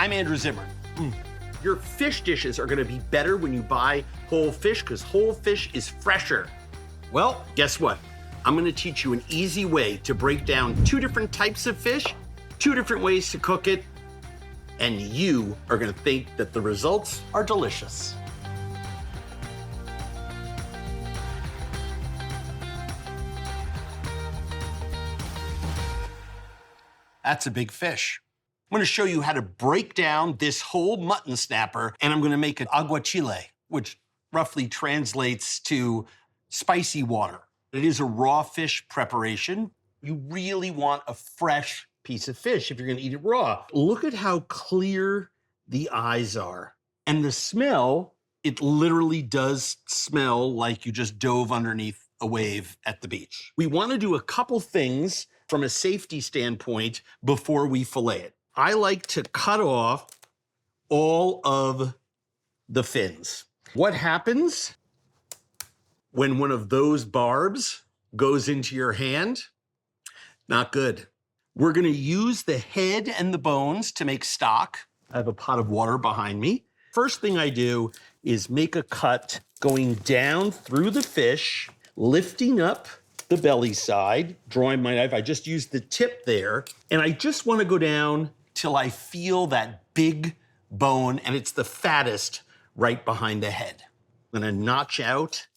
I'm Andrew Zimmern. Your fish dishes are gonna be better when you buy whole fish because whole fish is fresher. Well, guess what? I'm gonna teach you an easy way to break down 2 different types of fish, 2 different ways to cook it, and you are gonna think that the results are delicious. That's a big fish. I'm gonna show you how to break down this whole mutton snapper, and I'm gonna make an aguachile, which roughly translates to spicy water. It is a raw fish preparation. You really want a fresh piece of fish if you're gonna eat it raw. Look at how clear the eyes are. And the smell, it literally does smell like you just dove underneath a wave at the beach. We wanna do a couple things from a safety standpoint before we fillet it. I like to cut off all of the fins. What happens when one of those barbs goes into your hand? Not good. We're gonna use the head and the bones to make stock. I have a pot of water behind me. First thing I do is make a cut going down through the fish, lifting up the belly side, drawing my knife. I just used the tip there, and I just wanna go down till I feel that big bone, and it's the fattest right behind the head. I'm gonna notch out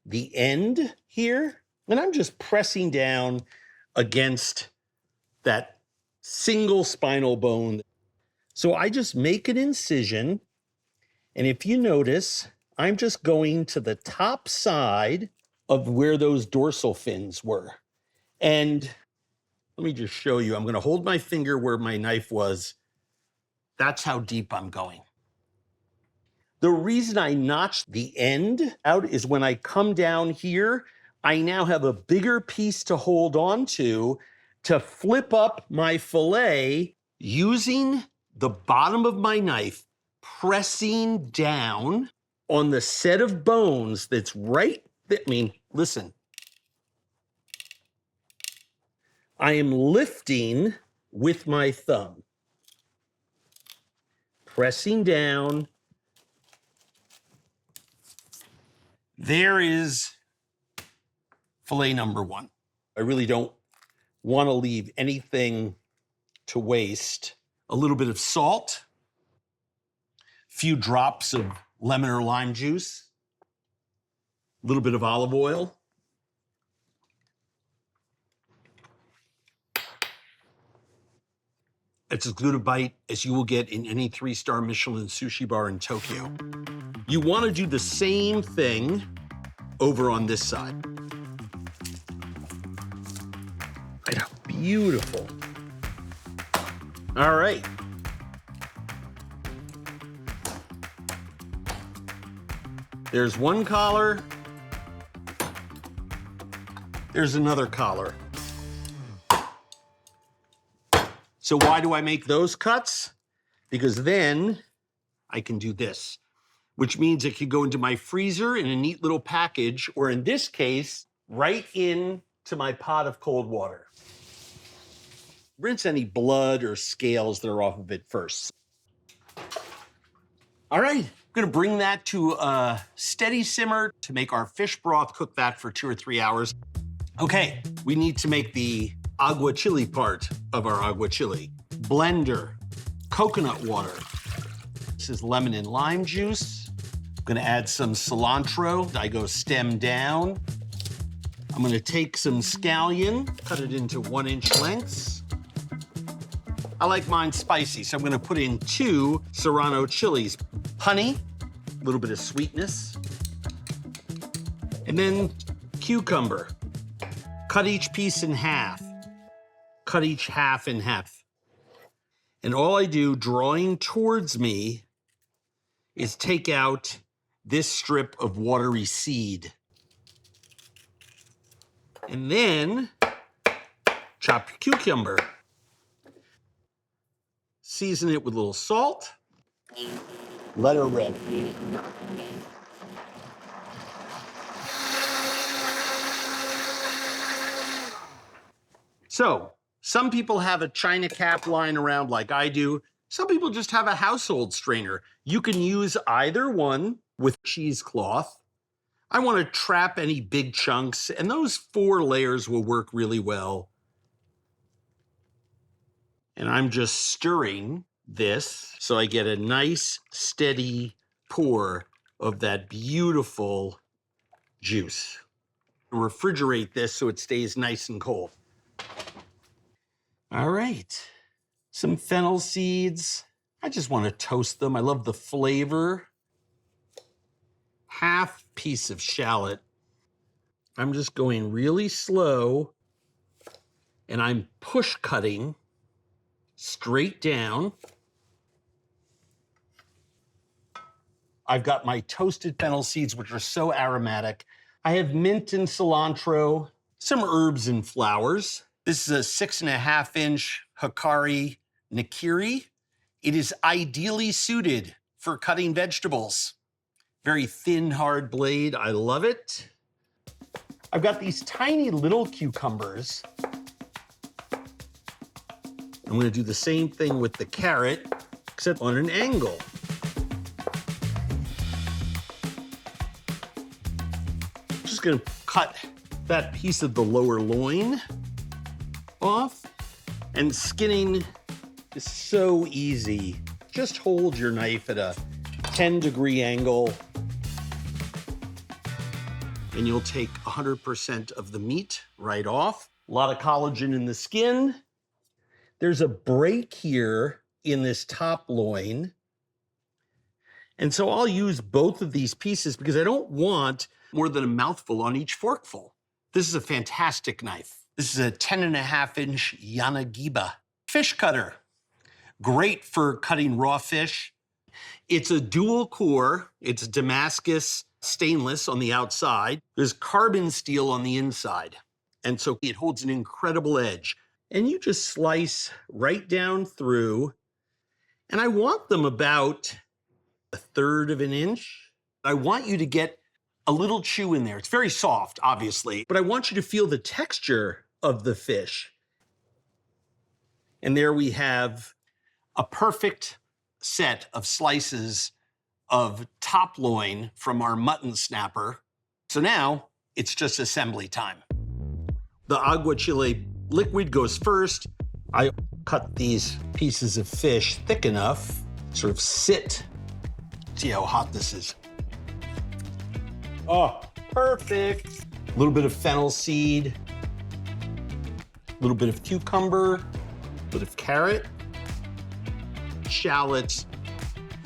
the end here, and I'm just pressing down against that single spinal bone. So I just make an incision, and if you notice, I'm just going to the top side of where those dorsal fins were. And let me just show you. I'm gonna hold my finger where my knife was. That's how deep I'm going. The reason I notched the end out is when I come down here, I now have a bigger piece to hold on to flip up my fillet using the bottom of my knife, pressing down on the set of bones that's right there. I mean, listen. I am lifting with my thumb, pressing down. There is fillet number 1. I really don't want to leave anything to waste. A little bit of salt, a few drops of lemon or lime juice, a little bit of olive oil. It's as good a bite as you will get in any 3-star Michelin sushi bar in Tokyo. You want to do the same thing over on this side. Right, how beautiful. All right. There's one collar. There's another collar. So why do I make those cuts? Because then I can do this, which means it could go into my freezer in a neat little package, or in this case, right into my pot of cold water. Rinse any blood or scales that are off of it first. All right, I'm gonna bring that to a steady simmer to make our fish broth, cook that for 2 or 3 hours. Okay, we need to make the aguachile part of our aguachile. Blender, coconut water. This is lemon and lime juice. I'm gonna add some cilantro. I go stem down. I'm gonna take some scallion, cut it into 1-inch lengths. I like mine spicy, so I'm gonna put in 2 serrano chilies. Honey, a little bit of sweetness. And then cucumber. Cut each piece in half. Cut each half in half. And all I do, drawing towards me, is take out this strip of watery seed. And then chop your cucumber. Season it with a little salt. Let her rip. So, some people have a china cap lying around like I do. Some people just have a household strainer. You can use either one with cheesecloth. I want to trap any big chunks, and those 4 layers will work really well. And I'm just stirring this so I get a nice, steady pour of that beautiful juice. Refrigerate this so it stays nice and cold. All right, some fennel seeds. I just want to toast them. I love the flavor. Half piece of shallot. I'm just going really slow, and I'm push cutting straight down. I've got my toasted fennel seeds, which are so aromatic. I have mint and cilantro, some herbs and flowers. This is a 6.5-inch Hikari Nikiri. It is ideally suited for cutting vegetables. Very thin, hard blade. I love it. I've got these tiny little cucumbers. I'm gonna do the same thing with the carrot, except on an angle. Just gonna cut that piece of the lower loin off, and skinning is so easy. Just hold your knife at a 10-degree angle, and you'll take 100% of the meat right off. A lot of collagen in the skin. There's a break here in this top loin. And so I'll use both of these pieces because I don't want more than a mouthful on each forkful. This is a fantastic knife. This is a 10.5-inch Yanagiba fish cutter. Great for cutting raw fish. It's a dual core. It's Damascus stainless on the outside. There's carbon steel on the inside. And so it holds an incredible edge. And you just slice right down through. And I want them about 1/3 of an inch. I want you to get a little chew in there. It's very soft, obviously, but I want you to feel the texture of the fish. And there we have a perfect set of slices of top loin from our mutton snapper. So now it's just assembly time. The aguachile liquid goes first. I cut these pieces of fish thick enough, sort of sit. See how hot this is. Oh, perfect. A little bit of fennel seed, a little bit of cucumber, a bit of carrot, shallots,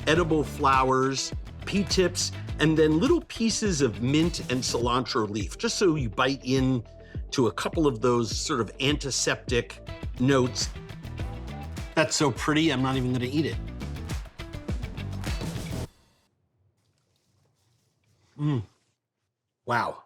edible flowers, pea tips, and then little pieces of mint and cilantro leaf, just so you bite in to a couple of those sort of antiseptic notes. That's so pretty, I'm not even gonna eat it. Wow,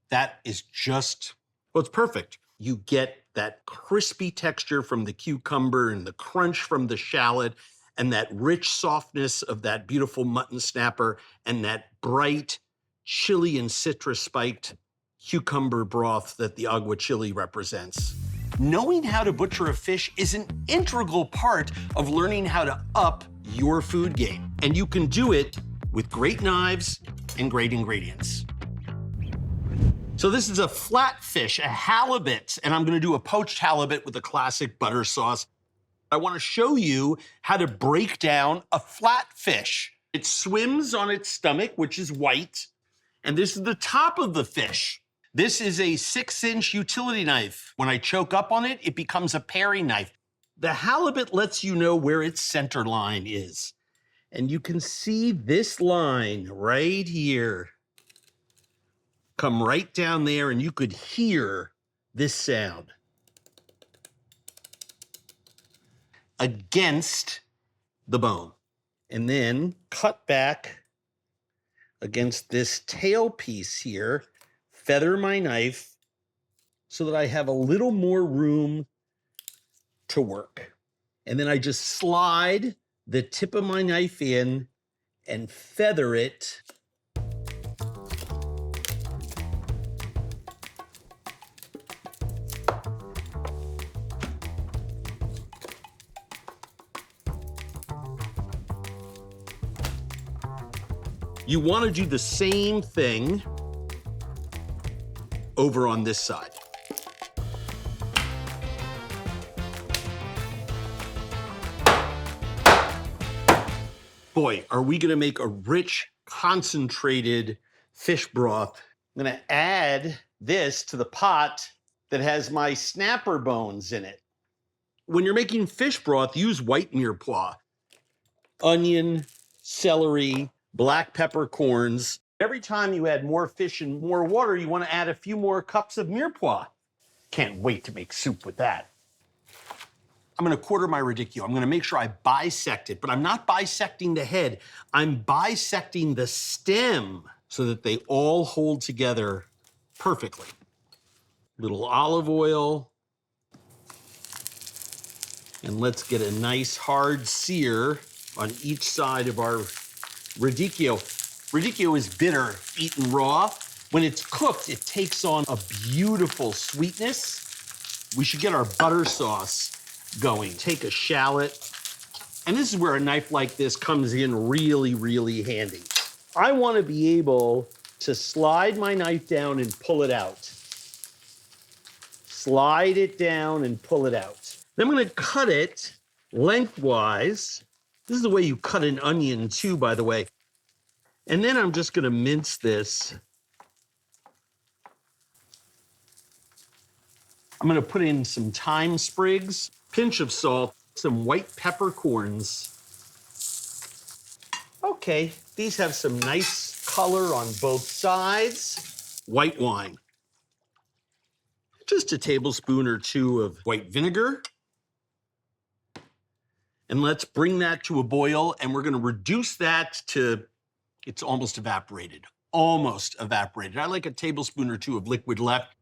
that is just, well, it's perfect. You get that crispy texture from the cucumber and the crunch from the shallot and that rich softness of that beautiful mutton snapper and that bright chili and citrus spiked cucumber broth that the aguachile represents. Knowing how to butcher a fish is an integral part of learning how to up your food game. And you can do it with great knives and great ingredients. So this is a flat fish, a halibut, and I'm gonna do a poached halibut with a classic butter sauce. I wanna show you how to break down a flat fish. It swims on its stomach, which is white, and this is the top of the fish. This is a 6-inch utility knife. When I choke up on it, it becomes a paring knife. The halibut lets you know where its center line is. And you can see this line right here come right down there, and you could hear this sound against the bone. And then cut back against this tail piece here, feather my knife so that I have a little more room to work. And then I just slide the tip of my knife in and feather it. You want to do the same thing over on this side. Boy, are we gonna make a rich, concentrated fish broth. I'm gonna add this to the pot that has my snapper bones in it. When you're making fish broth, use white mirepoix. Onion, celery, black peppercorns. Every time you add more fish and more water, you wanna add a few more cups of mirepoix. Can't wait to make soup with that. I'm gonna quarter my radicchio. I'm gonna make sure I bisect it, but I'm not bisecting the head. I'm bisecting the stem so that they all hold together perfectly. Little olive oil. And let's get a nice hard sear on each side of our radicchio. Radicchio is bitter, eaten raw. When it's cooked, it takes on a beautiful sweetness. We should get our butter sauce going. Take a shallot, and this is where a knife like this comes in really, really handy. I want to be able to slide my knife down and pull it out. Slide it down and pull it out. Then I'm going to cut it lengthwise. This is the way you cut an onion too, by the way. And then I'm just going to mince this. I'm gonna put in some thyme sprigs, pinch of salt, some white peppercorns. Okay, these have some nice color on both sides. White wine. Just a tablespoon or two of white vinegar. And let's bring that to a boil, and we're gonna reduce that to, it's almost evaporated. Almost evaporated. I like a tablespoon or two of liquid left.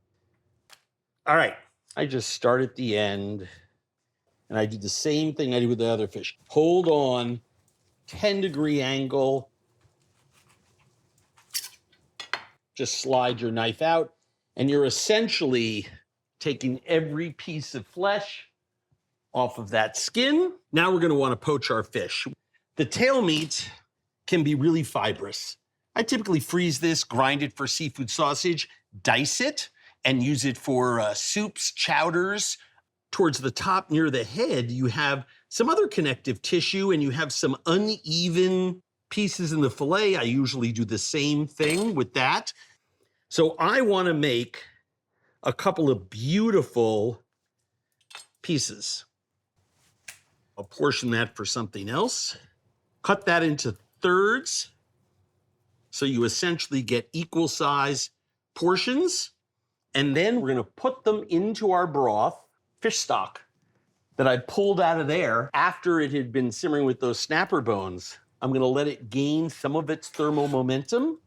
All right. I just start at the end, and I do the same thing I do with the other fish. Hold on, 10-degree angle. Just slide your knife out, and you're essentially taking every piece of flesh off of that skin. Now we're gonna wanna poach our fish. The tail meat can be really fibrous. I typically freeze this, grind it for seafood sausage, dice it, and use it for soups, chowders. Towards the top near the head, you have some other connective tissue, and you have some uneven pieces in the filet. I usually do the same thing with that. So I want to make a couple of beautiful pieces. I'll portion that for something else. Cut that into thirds, so you essentially get equal size portions. And then we're gonna put them into our broth, fish stock, that I pulled out of there after it had been simmering with those snapper bones. I'm gonna let it gain some of its thermal momentum,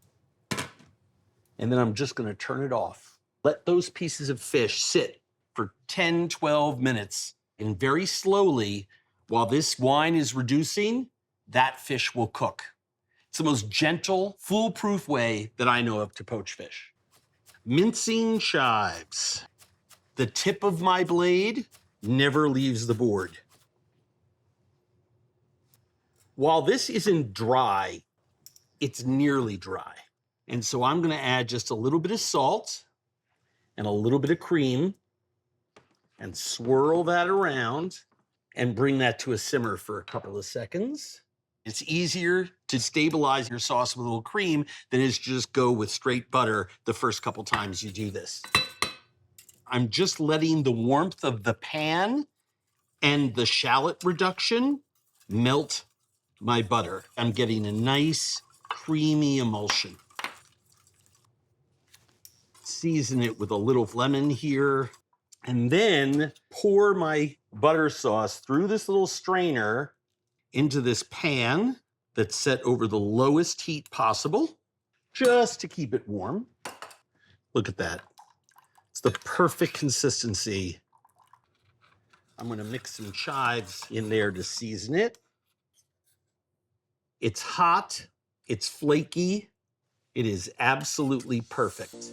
and then I'm just gonna turn it off. Let those pieces of fish sit for 10, 12 minutes, and very slowly, while this wine is reducing, that fish will cook. It's the most gentle, foolproof way that I know of to poach fish. Mincing chives. The tip of my blade never leaves the board. While this isn't dry, it's nearly dry. And so I'm gonna add just a little bit of salt and a little bit of cream and swirl that around and bring that to a simmer for a couple of seconds. It's easier to stabilize your sauce with a little cream than it is to just go with straight butter the first couple times you do this. I'm just letting the warmth of the pan and the shallot reduction melt my butter. I'm getting a nice creamy emulsion. Season it with a little lemon here, and then pour my butter sauce through this little strainer into this pan that's set over the lowest heat possible, just to keep it warm. Look at that. It's the perfect consistency. I'm gonna mix some chives in there to season it. It's hot, it's flaky, it is absolutely perfect.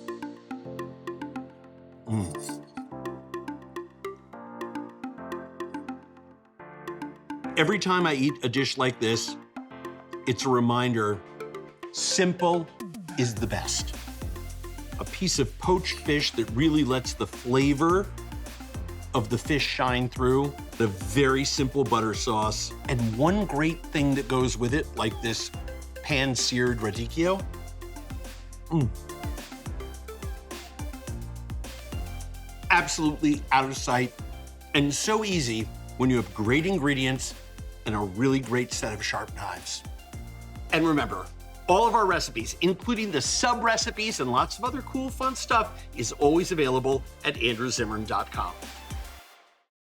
Every time I eat a dish like this, it's a reminder, Simple is the best. A piece of poached fish that really lets the flavor of the fish shine through, the very simple butter sauce, and one great thing that goes with it, like this pan-seared radicchio. Absolutely out of sight, and so easy when you have great ingredients and a really great set of sharp knives. And remember, all of our recipes, including the sub-recipes and lots of other cool, fun stuff, is always available at andrewzimmern.com.